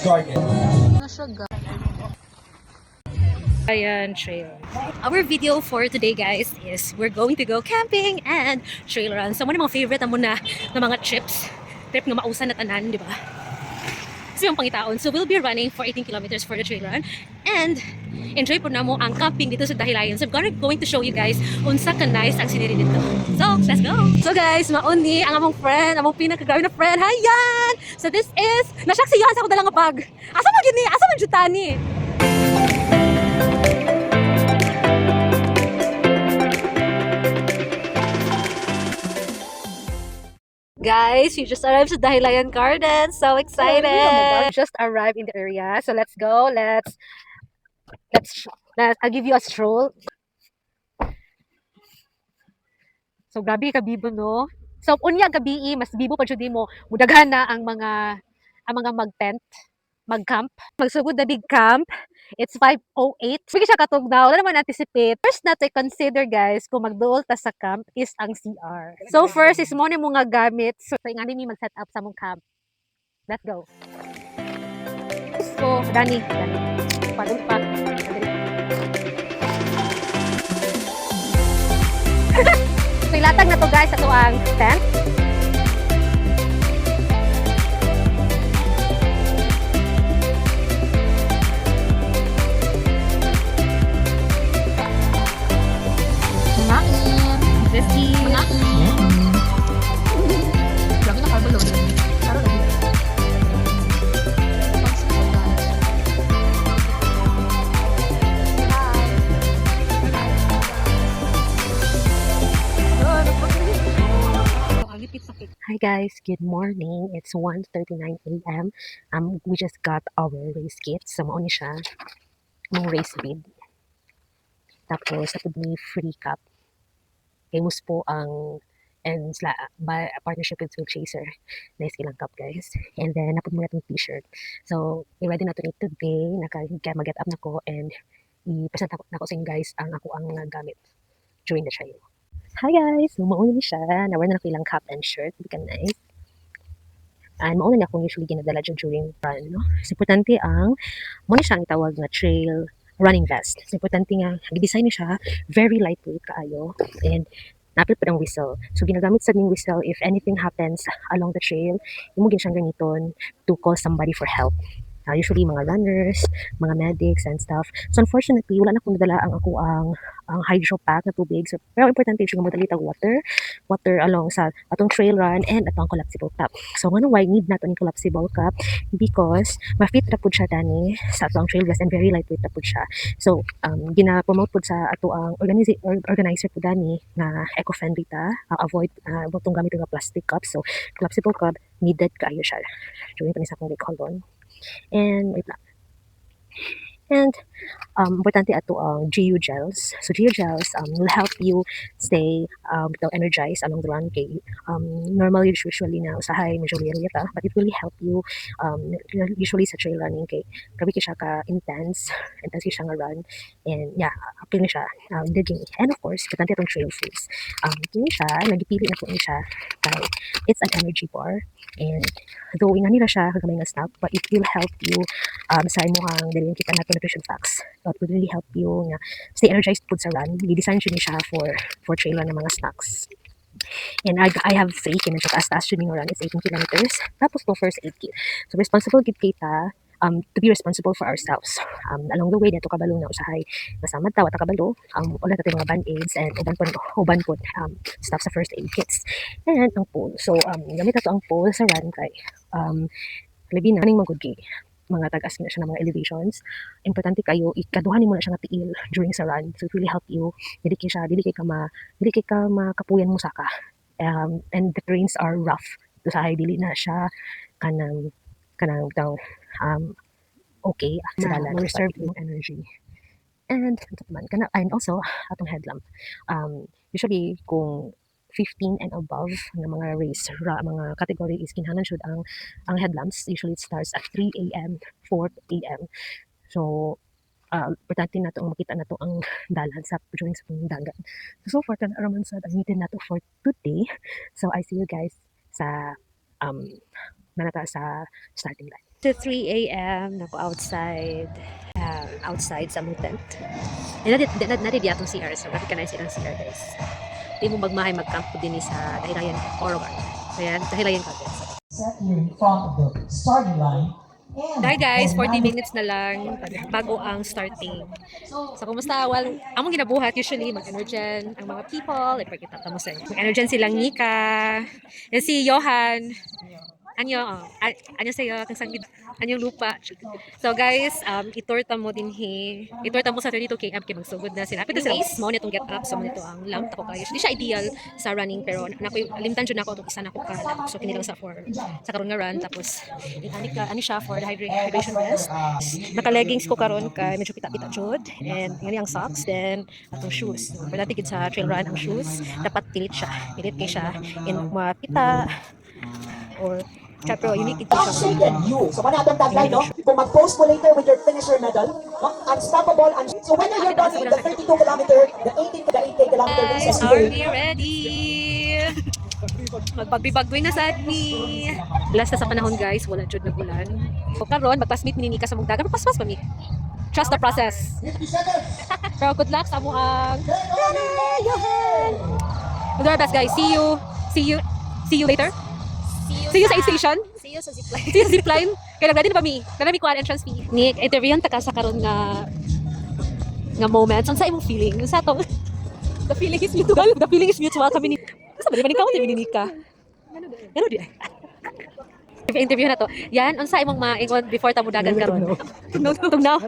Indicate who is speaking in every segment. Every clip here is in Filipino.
Speaker 1: Garden.
Speaker 2: Ayan, trail. Our video for today, guys, is we're going to go camping and trail run. So, mga favorite na muna ng mga trips. Trip na mausan na tanan, di ba? Kasi yung pangitaon. So, we'll be running for 18 kilometers for the trail run. And, enjoy po na mo ang camping dito sa Dahilayan. So, I'm going to show you guys unsa ka nice ang siniri dito. So, let's go! So, guys, mauni ang among friend, among pinakagawi na friend. Hayan! So, this is, nasaksiyan sa ako dalang bag. Asa mo gini? Asa mo jutani? Guys, we just arrived sa Dahilayan Garden. So excited! We just arrived in the area. So let's go. Let's I'll give you a stroll. So grabe ka bibo, no? So unya gabi mas bibo pa jud mo. Mudaghan na ang mga mag-tent, mag-camp. Magsugod na big camp. It's 5:08. Sige siya katugnaw. Wala naman anticipate. First na to consider, guys, kung magduol ta sa camp is ang CR. So first is mo ni mga gamit. So ingani mi mag-set up sa mong camp. Let's go. So, Dani. Padung pa. So ilatag na to, guys, sa tuang tent. Hi guys, good morning. It's 1:39 a.m. We just got our race kit. So mao ni siya mong race bib. Tapos napud ni free cup. Famous po ang and by a partnership with Swift Chaser. Nice kilang cup, guys. And then napud mo na itong t-shirt. So i-ready na to today. Mag-get up na ko and i-present na ko sa inyo, guys, ang ako ang gamit during the trail. Hi guys! So, mauna ni siya. Nawar na ilang cap and shirt. Hindi ka nice. And mauna na akong usually ginadala dyan during run. No? So, importante ang, muna siya ang tawag na trail running vest. So, importante nga, design niya siya, very lightweight kaayo. And, napit pa ng whistle. So, ginagamit sa ning whistle if anything happens along the trail, imugin siyang ganiton to call somebody for help. Usually mga runners, mga medics and stuff. So unfortunately, wala na akong nadala ang ako ang hydro pack na tubig. So, pero importante yung modality ng water along sa atong trail run and atong collapsible cup. So ngano why need nato ni collapsible cup? Because ma-fit ra pud siya dani sa atong trail vest and very lightweight ra pud siya. So gina-promote pud sa ato ang organizer pud dani na eco-friendly ta, avoid butong gamit nga plastic cup. So collapsible cup needed kaayo siya during sa akong colon. And wait lang. And importante ato ang GU gels. So GU gels will help you stay energized along the run. Kay normally usually na usahay medyo liyata, but it will help you usually sa trail running kay grabe siya ka intense siya nga run. And yeah, apil ni siya digging. And of course, importante itong trail shoes. Kini siya nagipili na po ni siya kay it's an energy bar. And though ingani ra siya kagamay nga snack, but it will help you sa imong dalhin kita nato nutrition facts. That would really help you nga stay energized pud sa run. Gi-design siya for trail run na mga snacks. And I have 3 kaya medyo taas yun yung run. It's 18 kilometers. Tapos to first aid kit. So responsible gid kita to be responsible for ourselves. Along the way, nato kabalo na usahay nasamad tawa ta kabalo. Wala tayo mga band-aids and uban po stuff sa first aid kits. And ang pole. So gamit nato ang pole sa run kay labi na ning magud mga tagas na siya ng mga elevations. Importante kayo ikaduhanin mo na siya nga tiil during sa run. So it really help you. Dili kay ka makapuyan mo saka. And the terrains are rough. So sa dili na siya kanang okay sa dalan. Reserve yung energy. And also atong headlamp. Usually kung 15 and above ng mga race mga category is kinahanglan jud ang headlamps. Usually it starts at 3 a.m. 4 a.m. So importante nato ang makita nato ang dalan sa during sa dagat. So far kan araman sa needed nato for today. So I see you guys sa nanata sa starting line. To 3 a.m. Nako outside. Outside sa mong tent. Nadid yatong CR. So, recognize silang CR, guys. Di mo magmahay magcamp po din sa Dahilayan Orogar. Kaya, Dahilayan Gardens.
Speaker 1: Set here in front of the starting line.
Speaker 2: Hi guys, 40 minutes na lang bago ang starting. So, kumusta? Well, among ginabuhat usually mag-energen ang mga people. Ipagkita mo sa mag-energen silang Nika. Yan si Johan. Anyo sa'yo, anyong lupa. So guys, itorta mo din itorta mo sa 32 km kay magsugod na sila. Pwede sila mo nitong get up, so mo nito ang lang tako kayo. Hindi siya ideal sa running, pero limtan dyan ako itong isa na ko ka. So kinilang sa karon nga run, tapos ani siya for the hydration rest. Naka-leggings ko karon kay medyo pita-pita jud, and yan ang socks, then atong shoes. Pero dati sa trail run ang shoes, dapat pilit kay siya in mapita or pero unique ito siya.
Speaker 1: Shaken you. So, ano atong tagline, no? Kung mag-post mo later with your finisher medal, no? Unstoppable. So, whether you're done with the 32 kilometer, the 8 kilometer race,
Speaker 2: Are we ready? Magpagbibagwing na sa admi. Last na sa panahon guys, wala jud nagulan. O karon magpasmit mininika sa mong dagat, magpaspas pa mi. Trust the process. Pero good luck sa mo ang Johan. Do our best guys. See you later. See you sa station.
Speaker 3: See you sa zipline.
Speaker 2: See you sa zipline. Kaya lang na pa mi. Kanami ko entrance fee. Nick, interviewan ta ka sa karon nga moments. Ang sa imong feeling? Sa to. The feeling is mutual. The feeling is mutual kami ni. Sa ba ni ka ni Nika? Ano di? Interview na to. Yan, ang sa imong maingon before ta mo dagan karon. Tugnaw.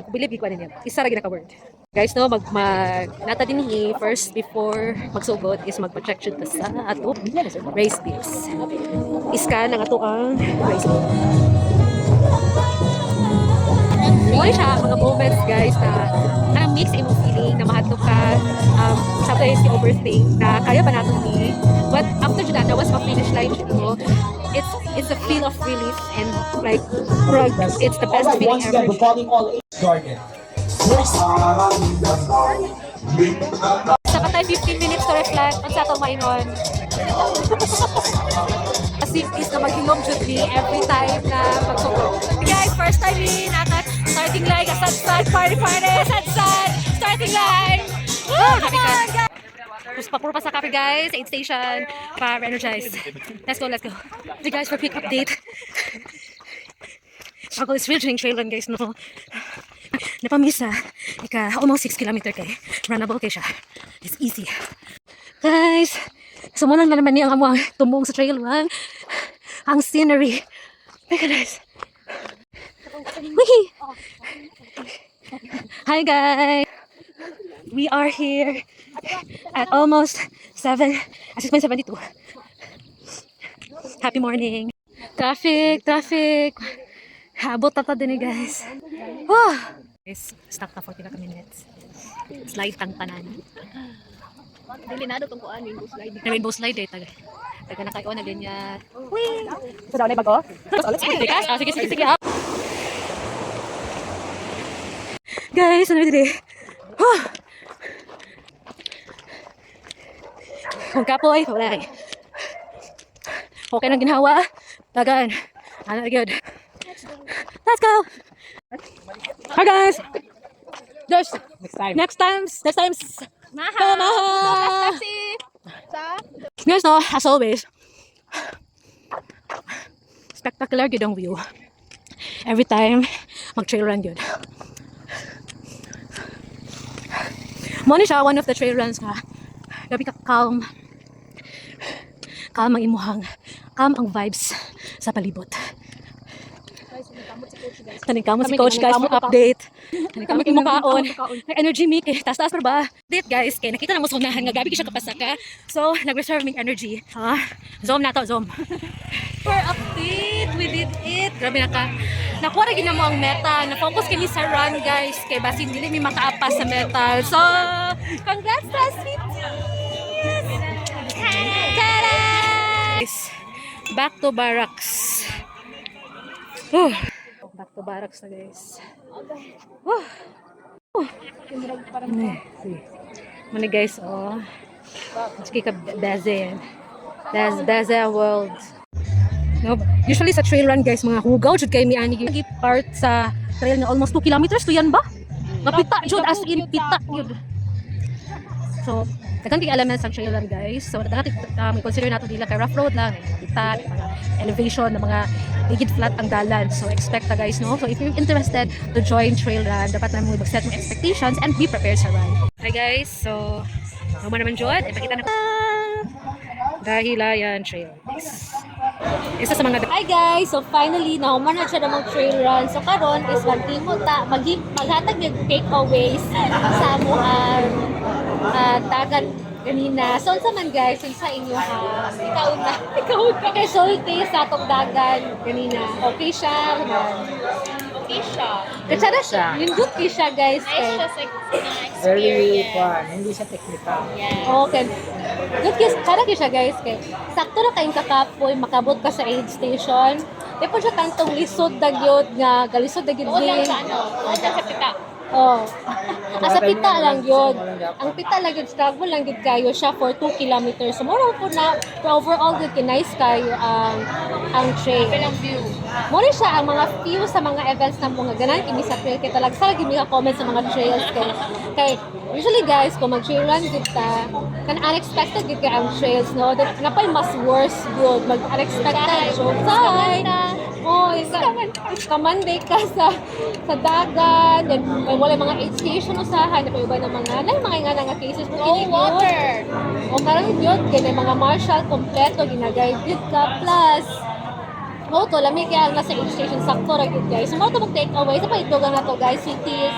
Speaker 2: Believe ko niya. Isa ra gyud ka word. Guys, no, nata din first before magsugod is magpa-check siya sa ato race bills. Iskan ang ato ang race bill. Wala siya mga moments guys na parang mix imong feeling na mahadlok ka, sometimes you overthink na kaya ba natin ni, but after that was a finish line mo. It's a feel of relief and like it's the best feeling ever.
Speaker 1: Garden.
Speaker 2: Sa katay 15 minutes to reflect on sa atong maingon. As if is na maghilom jud me every time na magsugod. Guys, first time ni naka starting line sad party sad starting line. Woo! Come on, guys! Puro pa sa cafe guys, aid station para energize. Let's go. Okay guys, for quick update. Struggle is real during trail run guys, no? Napamisa, almost 6 kilometer kay runnable kay siya. It's easy. Guys, sumunang na naman niya ang among tumong sa trail run. Ang scenery. Look at this. Wee! Hi guys! We are here at almost 6:72. Happy morning. Traffic. Habot na din guys. Oh! Guys, stuck na 40 na minutes. Slide tang tanan.
Speaker 3: Dili na do tong kuan rainbow slide.
Speaker 2: Rainbow slide eh. Taga na kayo na ganyan. Wee! So daw na bago? Let's go. Sige. Guys, ano dito? Oh! Kung kapoy, wala eh. Okay nang ginawa. Tagan. Ano good. Let's go. Hi guys. There's next times.
Speaker 3: Maha.
Speaker 2: Guys, no, as always, spectacular good ang view. Every time mag-trail run good. Mo ni siya one of the trail runs nga. Gabi ka calm ang imuhang, calm ang vibes sa palibot. Taning si coach guys for update. Taning mukaon. Energy me kay taas pa ba? Update guys kay nakita na mo sa unahan nga gabi siya kapasaka. So nag-reserve mig energy. Zoom na to, zoom. For update, we did it. Grabe nakuha ra gid na mo ang meta. Na-focus kami sa run guys kay basin dili mi makaapas sa meta. So congrats to us. Back to barracks. Back to barracks na guys. Muna guys, Mas kika Beze. Beze World. No, usually sa trail run guys, mga hugaw jud kay mi ani gyud part sa trail nga almost 2 kilometers to yan ba? Mapita jud as in pita yun. So, daghang tig elements sa trail run guys. So, daghang may consider nato dila kay rough road lang, pita, mga elevation na mga ligid flat ang dalan. So, expect ta guys no. So, if you're interested to join trail run, dapat na mo mag-set mo expectations and be prepared sa run. Hi guys, so naman jud, ipakita na Dahilayan Trail. Isa sa mga
Speaker 3: Hi guys! So finally, nahuman na siya ng trail run. So karon is magtimo ta, maghatag ng takeaways sa amuan tagan ganina. So unsa man guys, unsa inyo ha? Ikaw na. Kay sulti sa atong dagan ganina. Okay siya. Okay siya. Katsara siya. Lindot siya guys.
Speaker 4: Nice siya sa
Speaker 5: Very
Speaker 4: experience.
Speaker 5: fun, hindi siya technical.
Speaker 4: Yeah.
Speaker 3: Okay. Good guys, kada siya guys kay sakto na kayong kakapoy makabot ka sa aid station. Di po siya tantong lisod dagyod nga galisod dagyod din.
Speaker 4: Uod lang sa pita.
Speaker 3: Oh. Asa pita lang yun. Ang pita lang yun, struggle lang yun kayo siya for 2 kilometers. So, mura po na, pero overall good, nice kayo ang trail.
Speaker 4: Bilang view.
Speaker 3: Mura siya ang mga few sa mga events na mga ganan, kini sa trail. Kaya talaga sa gimi ka comment sa mga trails. Kay usually guys, kung mag-trail run gud ka, kan unexpected gud ka ang trails, no? Napay mas worse yun. Mag-unexpected joke side. Oh, kamanday ka sa dagat. Yan, wala mga aid station usahan. Napay iba ng mga, nga cases.
Speaker 4: Oh, water.
Speaker 3: O karon yun, kaya mga marshal kompleto, ginaguided ka, plus to lamig kaya nasa aid station, sakto ra gyud guys. So, mo to mag-take away. Sa paitugan na to guys, cities.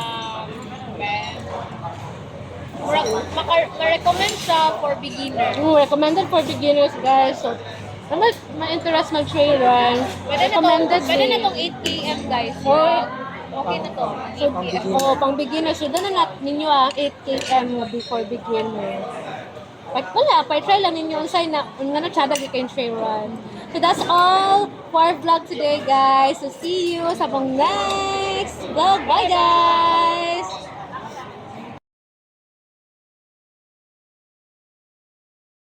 Speaker 4: Ma-recommend siya for beginner.
Speaker 3: Recommended for beginners guys. So, ma-interest mag-trail run. Recommended
Speaker 4: Pwede na
Speaker 3: din.
Speaker 4: tong 8 km guys. Okay na to.
Speaker 3: So, pang beginner, so doon na ninyo ang 8 km before beginner. Wala, pa-try lang ninyo unsay na tsada kayong trail run. So that's all for our vlog today guys. So see you sa pang next vlog. Bye guys!